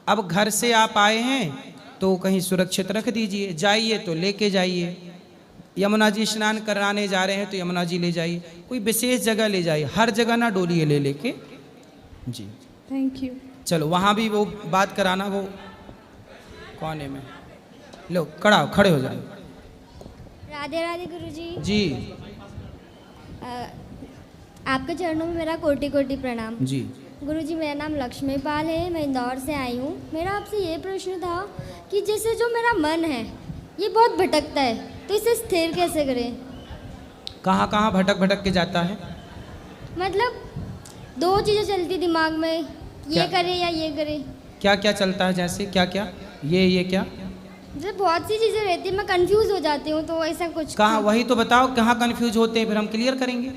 अब घर से आप आए हैं तो कहीं सुरक्षित रख दीजिए, जाइए तो लेके जाइए। यमुना जी स्नान कराने जा रहे हैं तो यमुना जी ले जाइए, कोई विशेष जगह ले जाइए, हर जगह ना डोलिए ले लेके जी। Thank you. चलो वहाँ भी वो बात कराना, वो कोने में लो, खड़े हो जाए। राधे राधे गुरुजी। जी आपके चरणों में मेरा कोटि कोटि प्रणाम। जी। गुरुजी मेरा नाम लक्ष्मीपाल है, मैं इंदौर से आई हूँ। मेरा आपसे ये प्रश्न था कि जैसे जो मेरा मन है ये बहुत भटकता है, तो इसे स्थिर कैसे करें? कहाँ कहाँ भटक भटक के जाता है? मतलब दो चीज़ें चलती दिमाग में, क्या? ये करें या ये करें। क्या क्या चलता है? जैसे क्या क्या? ये क्या? जैसे बहुत सी चीज़ें रहती है, मैं कंफ्यूज हो जाती हूँ, तो ऐसा कुछ। कहाँ? वही तो बताओ कहाँ कंफ्यूज होते हैं, फिर हम क्लियर करेंगे।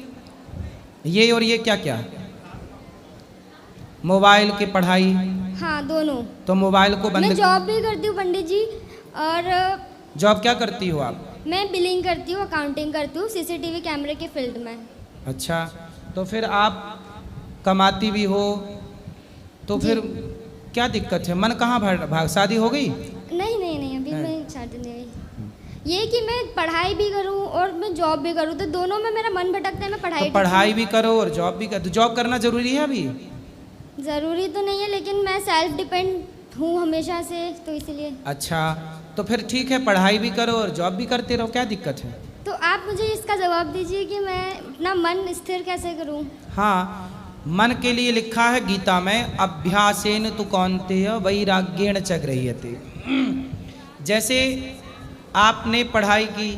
ये और ये क्या क्या? मोबाइल की पढ़ाई? हाँ दोनों। तो मोबाइल को बंद। मैं जॉब भी करती हूँ पंडित जी। और जॉब क्या करती हो आप? मैं बिलिंग करती हूँ, अकाउंटिंग करती हूँ, सीसीटीवी कैमरे के फील्ड में। अच्छा, तो फिर आप कमाती भी हो तो फिर क्या दिक्कत है? मन कहाँ भाग? शादी हो गई? नहीं अभी मैं शादी नहीं हुई। ये कि मैं पढ़ाई भी करूँ और मैं जॉब भी करूँ, तो दोनों में मेरा मन भटकता है। मैं तो पढ़ाई भी करो और जॉब भी करो, तो जॉब करना जरूरी है अभी? ज़रूरी तो नहीं है, लेकिन मैं सेल्फ डिपेंड हूँ हमेशा से, तो इसलिए। अच्छा, तो फिर ठीक है, पढ़ाई भी करो और जॉब भी करते रहो, क्या दिक्कत है? तो आप मुझे इसका जवाब दीजिए कि मैं अपना मन स्थिर कैसे करूँ? हाँ, मन के लिए लिखा है गीता में, अभ्यासेन तु कौन्तेय वैराग्येण च गृह्यते। जैसे आपने पढ़ाई की,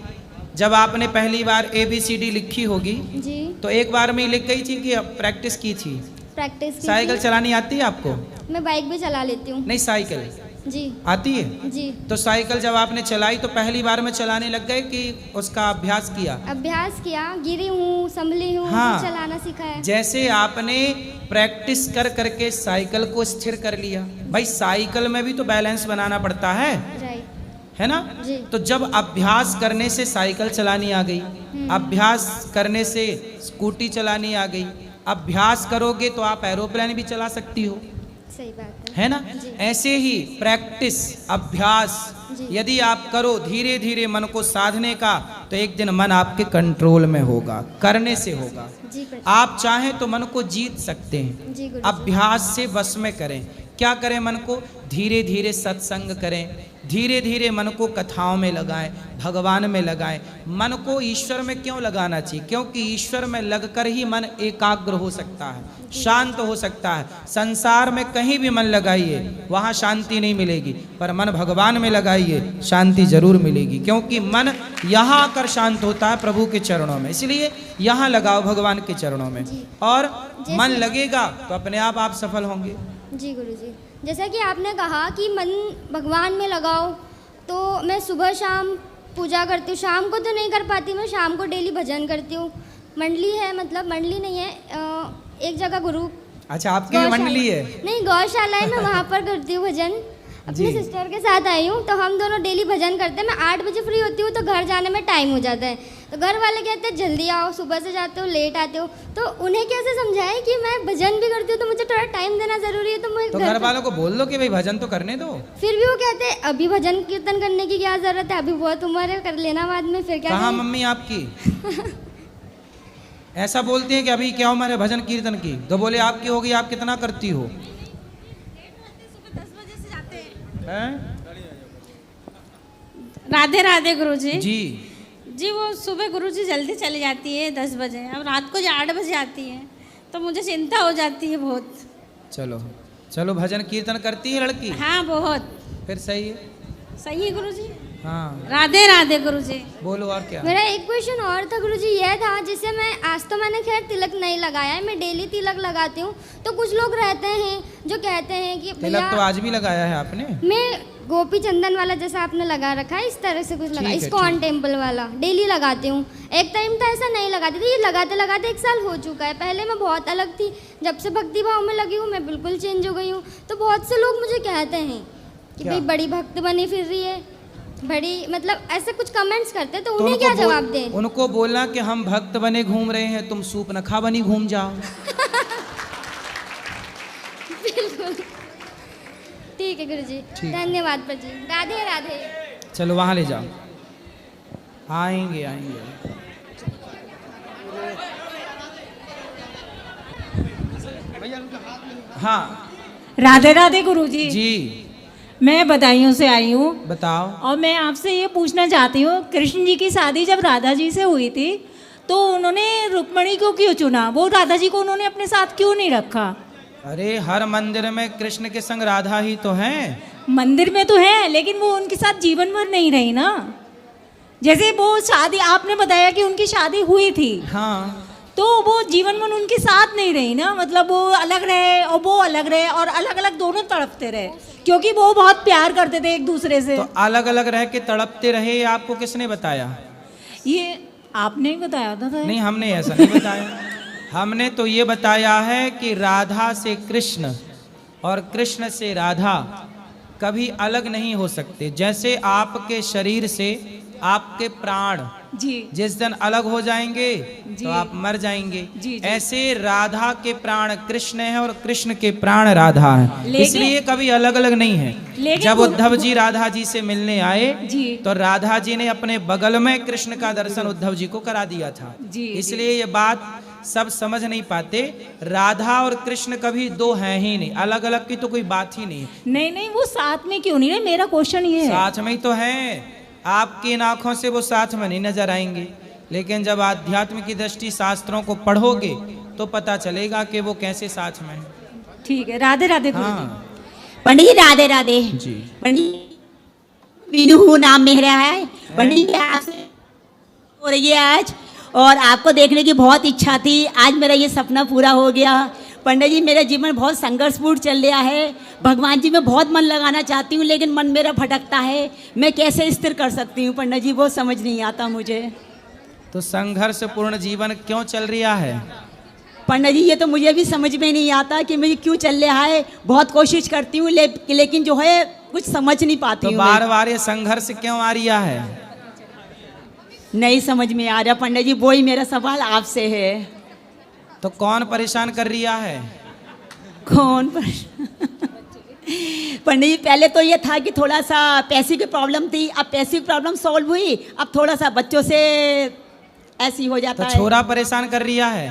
जब आपने पहली बार ABCD लिखी होगी जी। तो एक बार में ही लिख गई थी कि प्रैक्टिस की थी? प्रैक्टिस की साइकिल थी। चलानी आती है आपको? मैं बाइक भी चला लेती हूँ। नहीं, साइकिल जी। आती है? जी। तो साइकिल जब आपने चलाई तो पहली बार में चलाने लग गए कि उसका अभ्यास किया? अभ्यास किया, गिरी हूँ, संभली हूँ, हाँ। फिर चलाना सीखा है। जैसे आपने प्रैक्टिस कर करके साइकिल को स्थिर कर लिया। भाई साइकिल में भी तो बैलेंस बनाना पड़ता है राइट। है ना? जी। तो जब अभ्यास करने से साइकिल चलानी आ गई, अभ्यास करने से स्कूटी चलानी आ गई, अभ्यास करोगे तो आप एरोप्लेन भी चला सकती हो, सही बात है ना? जी। ऐसे ही प्रैक्टिस, अभ्यास जी। यदि आप करो धीरे धीरे मन को साधने का, तो एक दिन मन आपके कंट्रोल में होगा, करने से होगा। जी आप चाहें तो मन को जीत सकते हैं, जी गुरु। अभ्यास से वश में करें। क्या करें? मन को धीरे धीरे सत्संग करें, धीरे धीरे मन को कथाओं में लगाएं, भगवान में लगाएं। मन को ईश्वर में क्यों लगाना चाहिए? क्योंकि ईश्वर में लगकर ही मन एकाग्र हो सकता है, शांत हो सकता है। संसार में कहीं भी मन लगाइए वहाँ शांति नहीं मिलेगी, पर मन भगवान में लगाइए शांति जरूर मिलेगी। क्योंकि मन यहाँ आकर शांत होता है प्रभु के चरणों में, इसलिए यहाँ लगाओ भगवान के चरणों में, और मन लगेगा तो अपने आप सफल होंगे। जी गुरुजी, जैसा कि आपने कहा कि मन भगवान में लगाओ, तो मैं सुबह शाम पूजा करती हूँ। शाम को तो नहीं कर पाती, मैं शाम को डेली भजन करती हूँ। मंडली है, मतलब मंडली नहीं है, एक जगह गुरु। अच्छा, आपकी भी मंडली है? नहीं, गौशाला है, मैं वहाँ पर करती हूँ भजन। अपनी सिस्टर के साथ आई हूँ, तो हम दोनों डेली भजन करते हैं। मैं 8 बजे फ्री होती हूँ, तो घर जाने में टाइम हो जाता है, तो घर वाले कहते हैं जल्दी आओ, सुबह से जाते हो लेट आते हो। तो उन्हें कैसे समझाएं कि मैं भजन भी करती हूँ तो मुझे थोड़ा टाइम देना जरूरी है। तो मैं घर वालों को बोल दो कि भाई भजन तो करने दो। फिर भी वो कहते हैं अभी भजन कीर्तन करने की क्या जरूरत है, अभी बहुत उम्र है, कर लेना बाद में। फिर क्या? कहाँ मम्मी आपकी? ऐसा बोलती हैं कि अभी क्या उम्र है भजन कीर्तन की? तो बोले आपकी होगी, आप कितना करती हो? राधे राधे गुरुजी। जी जी, वो सुबह गुरुजी जल्दी चली जाती है 10 बजे, अब रात को 8 बजे आती है, तो मुझे चिंता हो जाती है बहुत। चलो चलो, भजन कीर्तन करती है लड़की? हाँ बहुत। फिर सही है। सही है गुरुजी। हाँ, राधे राधे गुरुजी। बोलो और क्या? मेरा एक क्वेश्चन और था गुरुजी, यह था जैसे मैं आज तो मैंने खैर तिलक नहीं लगाया है, मैं डेली तिलक लगाती हूँ। तो कुछ लोग रहते हैं जो कहते हैं कि तिलक तो आज भी लगाया है आपने? मैं गोपी चंदन वाला जैसा आपने लगा रखा है, इस तरह से कुछ लगा, ठीक है, इस्कॉन ठीक। टेम्पल वाला डेली लगाती हूँ। एक टाइम था ऐसा नहीं लगाती थी, ये लगाते लगाते 1 साल हो चुका है। पहले मैं बहुत अलग थी, जब से भक्ति भाव में लगी हूँ मैं बिल्कुल चेंज हो गई हूँ। तो बहुत से लोग मुझे कहते हैं कि क्या? भाई बड़ी भक्त बनी फिर रही है, बड़ी, मतलब ऐसे कुछ कमेंट्स करते हैं। तो तो उन्हें क्या जवाब दें? उनको बोलना कि हम भक्त बने घूम रहे हैं, तुम सूप नखा बनी घूम जाओ। बिल्कुल ठीक है गुरुजी, ठीक। धन्यवाद जी, राधे राधे। चलो वहाँ ले जाओ। आएंगे आएंगे। हाँ राधे राधे गुरुजी। जी मैं बदायूं से आई हूँ बताओ। और मैं आपसे ये पूछना चाहती हूँ, कृष्ण जी की शादी जब राधा जी से हुई थी तो उन्होंने रुक्मणी को क्यों चुना? वो राधा जी को उन्होंने अपने साथ क्यों नहीं रखा? अरे हर मंदिर में कृष्ण के संग राधा ही तो हैं। मंदिर में तो है, लेकिन वो उनके साथ जीवन भर नहीं रही ना। जैसे वो शादी, आपने बताया कि उनकी शादी हुई थी, हाँ तो वो जीवन भर उनके साथ नहीं रही ना। मतलब वो अलग रहे और वो अलग रहे और अलग अलग दोनों तड़पते रहे, क्योंकि वो बहुत प्यार करते थे एक दूसरे से। तो अलग अलग रह के तड़पते रहे, ये आपको किसने बताया? ये आपने ही बताया था। नहीं, हमने ऐसा नहीं बताया। हमने तो ये बताया है कि राधा से कृष्ण और कृष्ण से राधा कभी अलग नहीं हो सकते। जैसे आपके शरीर से आपके प्राण जी जिस दिन अलग हो जाएंगे जी। तो आप मर जाएंगे, जी, जी। ऐसे राधा के प्राण कृष्ण है और कृष्ण के प्राण राधा है, लेकिन- इसलिए कभी अलग अलग नहीं है। लेकिन जब गुरु- उद्धव जी राधा जी से मिलने आए जी। तो राधा जी ने अपने बगल में कृष्ण का दर्शन उद्धव जी को करा दिया था। जी, इसलिए ये बात सब समझ नहीं पाते। राधा और कृष्ण कभी दो हैं ही नहीं, अलग अलग की तो कोई बात ही नहीं है। नहीं नहीं, वो साथ में क्यों नहीं रहे? मेरा क्वेश्चन ये है। साथ में ही तो है। आपकी इन आंखों से वो साथ में नहीं नजर आएंगे, लेकिन जब आध्यात्म की दृष्टि शास्त्रों को पढ़ोगे तो पता चलेगा कि वो कैसे साथ में है। ठीक है, राधे राधे गुरुजी। हाँ पंडित जी राधे राधे। जी। पंडित विनू नाम मेरा है। पंडित जी आपसे हो रही है आज, और आपको देखने की बहुत इच्छा थी। आज मेरा ये सपना पूरा हो गया। पंडित जी, मेरा जीवन बहुत संघर्षपूर्ण चल रहा है। भगवान जी में बहुत मन लगाना चाहती हूँ, लेकिन मन मेरा भटकता है। मैं कैसे स्थिर कर सकती हूँ पंडित जी, वो समझ नहीं आता मुझे। तो संघर्षपूर्ण जीवन क्यों चल रहा है? पंडित जी, ये तो मुझे भी समझ में नहीं आता कि मुझे क्यों चल रहा है। बहुत कोशिश करती हूँ लेकिन जो है कुछ समझ नहीं पाती तो हूँ। बार बार ये संघर्ष क्यों आ रहा है? नहीं समझ में आ रहा पंडित जी, वो ही मेरा सवाल आपसे है। तो कौन परेशान कर रहा है? कौन पंडित जी, पहले तो ये था कि थोड़ा सा पैसे की प्रॉब्लम थी, अब पैसे की प्रॉब्लम सॉल्व हुई। अब थोड़ा सा बच्चों से ऐसी हो जाता तो है। छोरा परेशान कर रहा है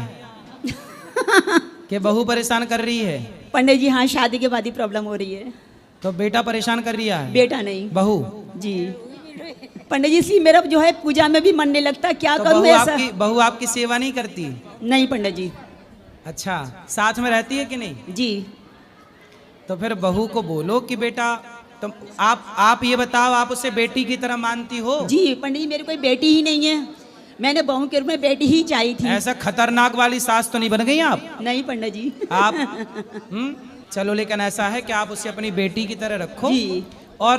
कि बहू परेशान कर रही है? पंडित जी हाँ, शादी के बाद ही प्रॉब्लम हो रही है। तो बेटा परेशान कर रहा है? बेटा नहीं, बहू। जी पंडित जी, इसलिए मेरा जो है पूजा में भी मन नहीं लगता। क्या तो करूँ ऐसा? बहू आपकी सेवा नहीं करती? नहीं पंडित जी। अच्छा, साथ में रहती है कि नहीं? जी तो फिर बहू को बोलो कि बेटा तुम आप ये बताओ, आप उसे बेटी की तरह मानती हो? जी पंडित जी, मेरी कोई बेटी ही नहीं है। मैंने बहू के रूप में बेटी ही चाहिए थी। ऐसा खतरनाक वाली सास तो नहीं बन गई आप? नहीं पंडित जी। आप चलो, लेकिन ऐसा है कि आप उसे अपनी बेटी की तरह रखो। जी। और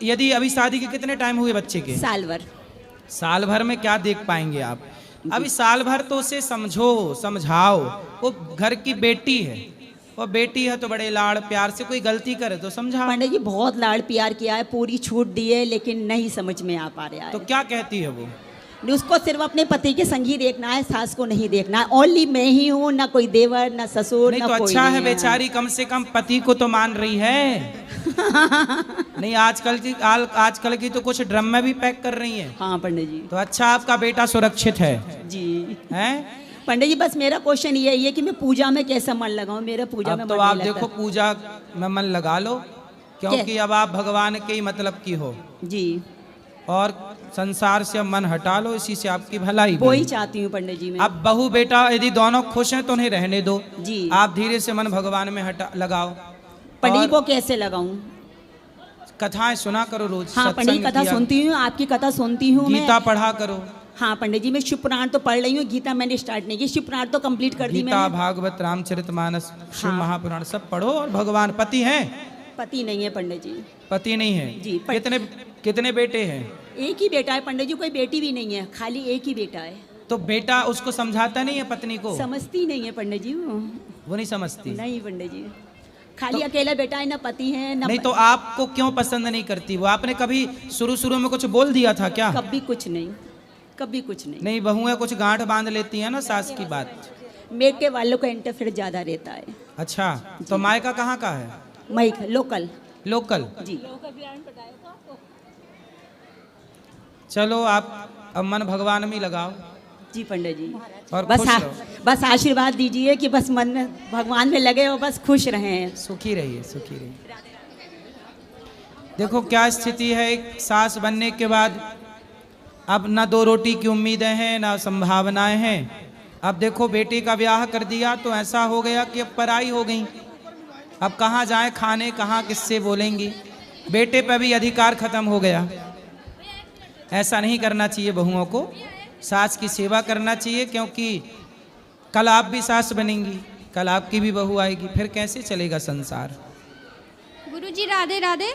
यदि अभी शादी के कितने टाइम हुए बच्चे के? साल भर। साल भर में क्या देख पाएंगे आप? अभी साल भर तो उसे समझो, समझाओ। वो घर की बेटी है, वो बेटी है तो बड़े लाड़ प्यार से, कोई गलती करे तो समझाओ। पंडित जी बहुत लाड़ प्यार किया है, पूरी छूट दी है, लेकिन नहीं समझ में आ पा रहा है। तो क्या कहती है वो? उसको सिर्फ अपने पति के संग ही देखना है, सास को नहीं देखना है। ओनली मैं ही हूँ, ना कोई देवर, ना ससुर, नहीं ना तो कोई अच्छा नहीं है बेचारी, कम से कम पति को तो मान रही है। नहीं, आजकल की तो कुछ ड्रम में भी पैक कर रही है। हाँ पंडित जी। तो अच्छा, आपका बेटा सुरक्षित है? जी हैं? पंडित जी, बस मेरा क्वेश्चन ये है कि मैं पूजा में कैसा मन लगाऊं। मेरा पूजा में अब तो मन आप नहीं देखो, लगता। पूजा में मन लगा लो, क्योंकि अब आप भगवान के ही मतलब की हो, जी और संसार से अब मन हटा लो, इसी से आपकी भलाई वो ही भी। चाहती हूँ पंडित जी मैं। अब बहू बेटा यदि दोनों खुश हैं तो उन्हें रहने दो। जी। आप धीरे से मन भगवान में हटा लगाओ। पंडित जी और को कैसे लगाऊं? कथाएं सुना करो रोज। हाँ पंडित जी, सत्संग कथा किया, सुनती हूँ, आपकी कथा सुनती हूँ मैं। गीता पढ़ा करो। हाँ पंडित जी, मैं शिव पुराण तो पढ़ रही हूँ, गीता मैंने स्टार्ट नहीं की। शिव पुराण तो कंप्लीट कर दी गीता, मैंने। भागवत, रामचरितमानस, शिव हाँ। महापुराण सब पढ़ो। और भगवान पति हैं? पति नहीं है पंडित जी। पति नहीं है? जी, कितने बेटे हैं? एक ही बेटा है पंडित जी, कोई बेटी भी नहीं है, खाली एक ही बेटा है। तो बेटा उसको समझाता नहीं है पत्नी को? समझती नहीं है पंडित जी वो नहीं समझती? नहीं पंडित जी, खाली अकेला बेटा है, ना पति है ना। नहीं तो आपको क्यों पसंद नहीं करती वो? आपने कभी शुरू में कुछ बोल दिया था क्या? कभी कुछ नहीं, कभी कुछ नहीं। नहीं, बहुएं कुछ गांठ बांध लेती है ना सास की बात। मेरे के वालों का इंटरफेयर ज्यादा रहता है। अच्छा, तो मायका कहाँ का है? मई लोकल। लोकल। जी। चलो आप अब मन भगवान में लगाओ जी पंडित जी, और बस खुश रहो, बस आशीर्वाद दीजिए कि बस मन भगवान में लगे और बस खुश रहें। सुखी रहिए, सुखी रहिए। देखो क्या स्थिति है, एक सास बनने के बाद अब ना 2 रोटी की उम्मीदें हैं ना संभावनाएं हैं। अब देखो बेटे का ब्याह कर दिया तो ऐसा हो गया कि अब पराई हो गई, अब कहाँ जाए खाने, कहाँ किससे बोलेंगी, बेटे पे भी अधिकार खत्म हो गया। ऐसा नहीं करना चाहिए, बहुओं को सास की सेवा करना चाहिए, क्योंकि कल आप भी सास बनेंगी, कल आपकी भी बहू आएगी, फिर कैसे चलेगा संसार। गुरुजी राधे राधे।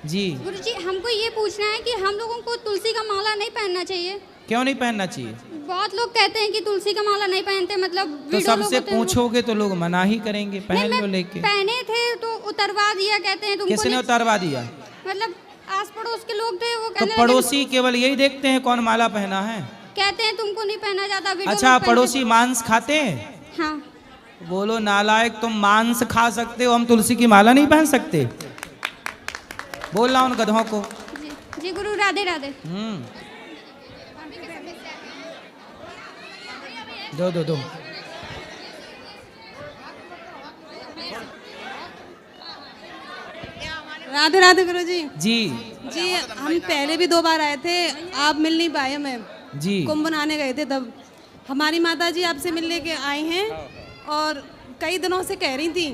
जी। गुरुजी हमको ये पूछना है कि हम लोगों को तुलसी का माला नहीं पहनना चाहिए। क्यों नहीं पहनना चाहिए? बहुत लोग कहते हैं कि तुलसी का माला नहीं पहनते, मतलब तो वीडियो लोग सबसे होते हैं वो- पूछोगे तो लोग मना ही करेंगे, पहन नहीं, लो मैं लेके। पहने थे तो उतरवा दिया, कहते हैं तुमको किसने नहीं- उतारवा दिया? मतलब आस पड़ोस के लोग थे, वो तो कहने लगे- पड़ोसी केवल यही देखते हैं कौन माला पहना है। कहते हैं तुमको नहीं पहना जाता, वीडियो अच्छा, लोग पहनते- पड़ोसी मांस खाते हैं? हाँ। बोलो नालायक, तुम मांस खा सकते हो, हम तुलसी की माला नहीं पहन सकते? बोल रहा उन गधों को। जी, जी गुरु राधे राधे। दो राधे राधे गुरु जी। जी जी हम पहले भी 2 बार आए थे, आप मिल नहीं पाए हमें, जी। कुंभ बनाने गए थे तब। हमारी माता जी आपसे मिलने के आई हैं और कई दिनों से कह रही थी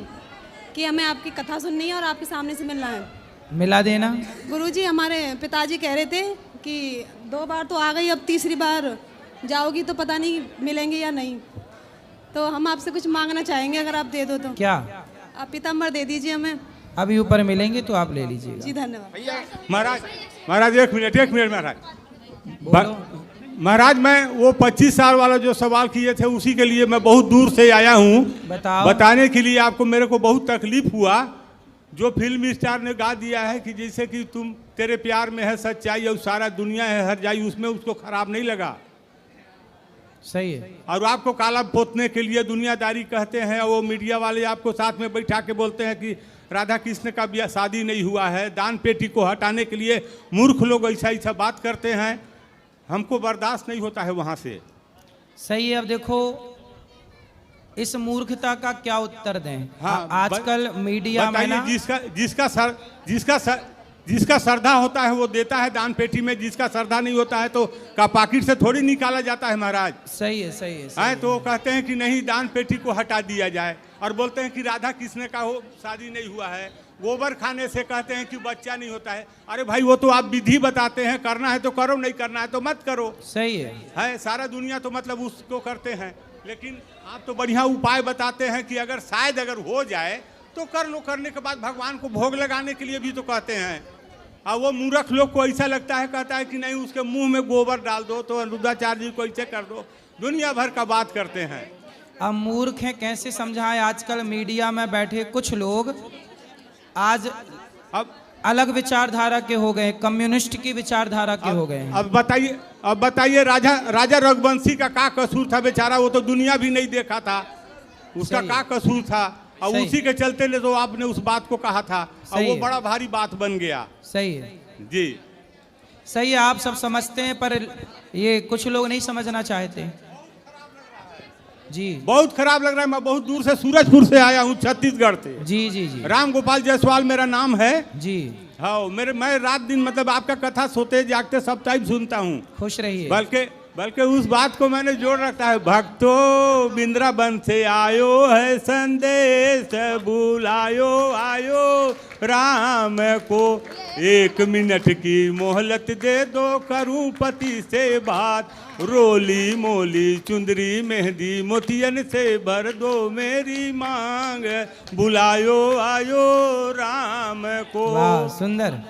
कि हमें आपकी कथा सुननी है और आपके सामने से मिलना है। मिला देना। गुरु जी हमारे पिताजी कह रहे थे कि 2 बार तो आ गई, अब तीसरी बार जाओगी तो पता नहीं मिलेंगे या नहीं, तो हम आपसे कुछ मांगना चाहेंगे, अगर आप दे दो तो। क्या? आप पीताम्बर दे दीजिए हमें। अभी ऊपर मिलेंगे तो आप ले लीजिएगा। जी धन्यवाद। महाराज एक मिनट महाराज। बोलो। महाराज मैं वो 25 साल वाला जो सवाल किए थे उसी के लिए मैं बहुत दूर से आया हूँ बताओ। बताने के लिए आपको। मेरे को बहुत तकलीफ हुआ जो फिल्म स्टार ने गा दिया है कि जैसे कि तुम तेरे प्यार में है सच्चाई और सारा दुनिया है हर जाई, उसमें उसको खराब नहीं लगा। सही है। और आपको काला पोतने के लिए दुनियादारी कहते हैं, वो मीडिया वाले आपको साथ में बैठा के बोलते हैं कि राधा कृष्ण का ब्याह शादी नहीं हुआ है। दान पेटी को हटाने के लिए मूर्ख लोग ऐसा ऐसा बात करते हैं, हमको बर्दाश्त नहीं होता है वहाँ से। सही है। अब देखो इस मूर्खता का क्या उत्तर दें। हाँ, आजकल मीडिया में ना, जिसका श्रद्धा होता है वो देता है दान पेटी में, जिसका श्रद्धा नहीं होता है तो का पाकिट से थोड़ी निकाला जाता है महाराज। सही है, सही है, सही है तो वो कहते हैं कि नहीं दान पेटी को हटा दिया जाए और बोलते हैं कि राधा कृष्ण का हो शादी नहीं हुआ है। गोबर खाने से कहते हैं कि बच्चा नहीं होता है। अरे भाई वो तो आप विधि बताते हैं, करना है तो करो, नहीं करना है तो मत करो। सही है। सारा दुनिया तो मतलब उसको करते हैं, लेकिन आप तो बढ़िया उपाय बताते हैं कि अगर शायद अगर हो जाए तो कर लो, करने के बाद भगवान को भोग लगाने के लिए भी तो कहते हैं। और वो मूर्ख लोग को ऐसा लगता है, कहता है कि नहीं उसके मुंह में गोबर डाल दो तो अनिरुद्धाचार्य जी को ऐसे कर दो, दुनिया भर का बात करते हैं। अब मूर्ख हैं कैसे समझाएं। आजकल मीडिया में बैठे कुछ लोग आज अब अलग विचारधारा के हो गए, कम्युनिस्ट की विचारधारा के हो गए हैं। अब बताइए राजा रघुवंशी का क्या कसूर था बेचारा, वो तो दुनिया भी नहीं देखा था, उसका सही। क्या कसूर था। और सही। उसी के चलते ले तो आपने उस बात को कहा था और सही वो है। बड़ा भारी बात बन गया। सही है, जी सही है। आप सब समझते हैं पर ये कुछ लोग नहीं समझना चाहते। जी बहुत खराब लग रहा है। मैं बहुत दूर से सूरजपुर से आया हूँ, छत्तीसगढ़ से। जी जी जी राम गोपाल जायसवाल मेरा नाम है। जी। हाँ मैं रात दिन मतलब आपका कथा सोते जागते सब टाइम सुनता हूँ। खुश रहिए। बल्कि उस बात को मैंने जोड़ रखा है, भक्तों वृंदावन से आयो है संदेश बुलायो आयो राम को, 1 मिनट की मोहलत दे दो करूं पति से बात, रोली मोली चुंदरी मेहंदी मोतियन से भर दो मेरी मांग, बुलायो आयो राम को। वाह सुंदर।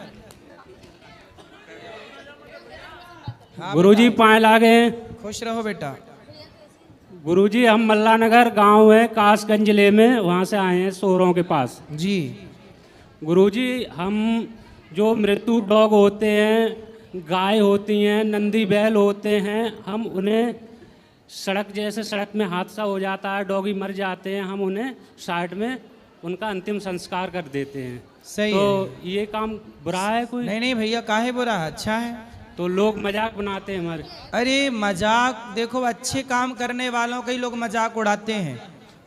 गुरुजी पाए लागे हैं। खुश रहो बेटा। गुरुजी हम मल्ला नगर गांव है कासगंज जिले में, वहाँ से आए हैं सोरों के पास। जी। गुरुजी हम जो मृत्यु डॉग होते हैं, गाय होती हैं, नंदी बैल होते हैं, हम उन्हें सड़क में हादसा हो जाता है, डॉगी मर जाते हैं, हम उन्हें साइड में उनका अंतिम संस्कार कर देते हैं। सही तो है। ये काम बुरा है कोई? नहीं नहीं भैया, काहे बुरा है, अच्छा है। तो लोग मजाक बनाते हैं हमारे। अरे मजाक देखो, अच्छे काम करने वालों का ही लोग मजाक उड़ाते हैं,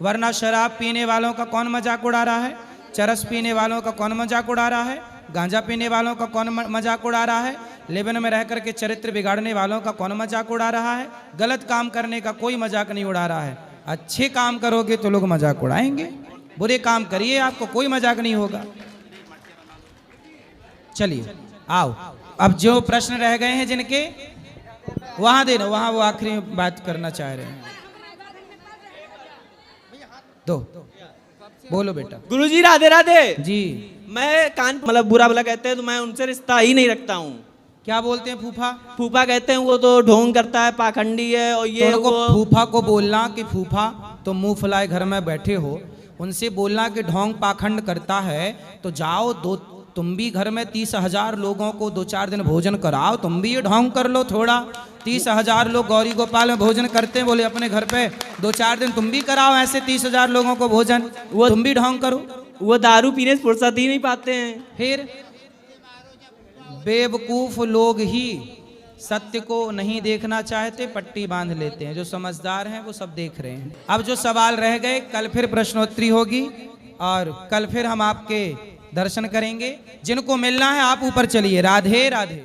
वरना शराब पीने वालों का कौन मजाक उड़ा रहा है, चरस पीने वालों का कौन मजाक उड़ा रहा है, गांजा पीने वालों का कौन मजाक उड़ा रहा है, लेबन में रह करके चरित्र बिगाड़ने वालों का कौन मजाक उड़ा रहा है। गलत काम करने का कोई मजाक नहीं उड़ा रहा है। अच्छे काम करोगे तो लोग मजाक उड़ाएंगे, बुरे काम करिए आपको कोई मजाक नहीं होगा। चलिए आओ, अब जो प्रश्न रह गए हैं जिनके, वहां दे दो, वहां वो आखिरी बात करना चाह रहे हैं। दो बोलो बेटा। गुरुजी राधे राधे जी। मैं कान मतलब बुरा भला कहते हैं तो मैं उनसे रिश्ता ही नहीं रखता हूँ। क्या बोलते हैं? फूफा? फूफा कहते हैं वो तो ढोंग करता है, पाखंडी है और ये तो उनको वो। फूफा को बोलना कि फूफा तो मुंह फुलाए घर में बैठे हो, उनसे बोलना कि ढोंग पाखंड करता है तो जाओ दो, तुम भी घर में 30,000 लोगों को 2-4 दिन भोजन कराओ, तुम भी ये ढोंग कर लो थोड़ा। 30,000 लोग गौरी गोपाल में भोजन करते हैं, बोले अपने घर पे 2-4 दिन तुम भी कराओ ऐसे 30,000 लोगों को भोजन, वो तुम भी ढोंग करो। वो दारू पीने से फुर्सत ही नहीं पाते हैं। फिर बेवकूफ लोग ही सत्य को नहीं देखना चाहते, पट्टी बांध लेते हैं। जो समझदार हैं वो सब देख रहे हैं। अब जो सवाल रह गए, कल फिर प्रश्नोत्तरी होगी और कल फिर हम आपके दर्शन करेंगे। जिनको मिलना है आप ऊपर चलिए। राधे राधे।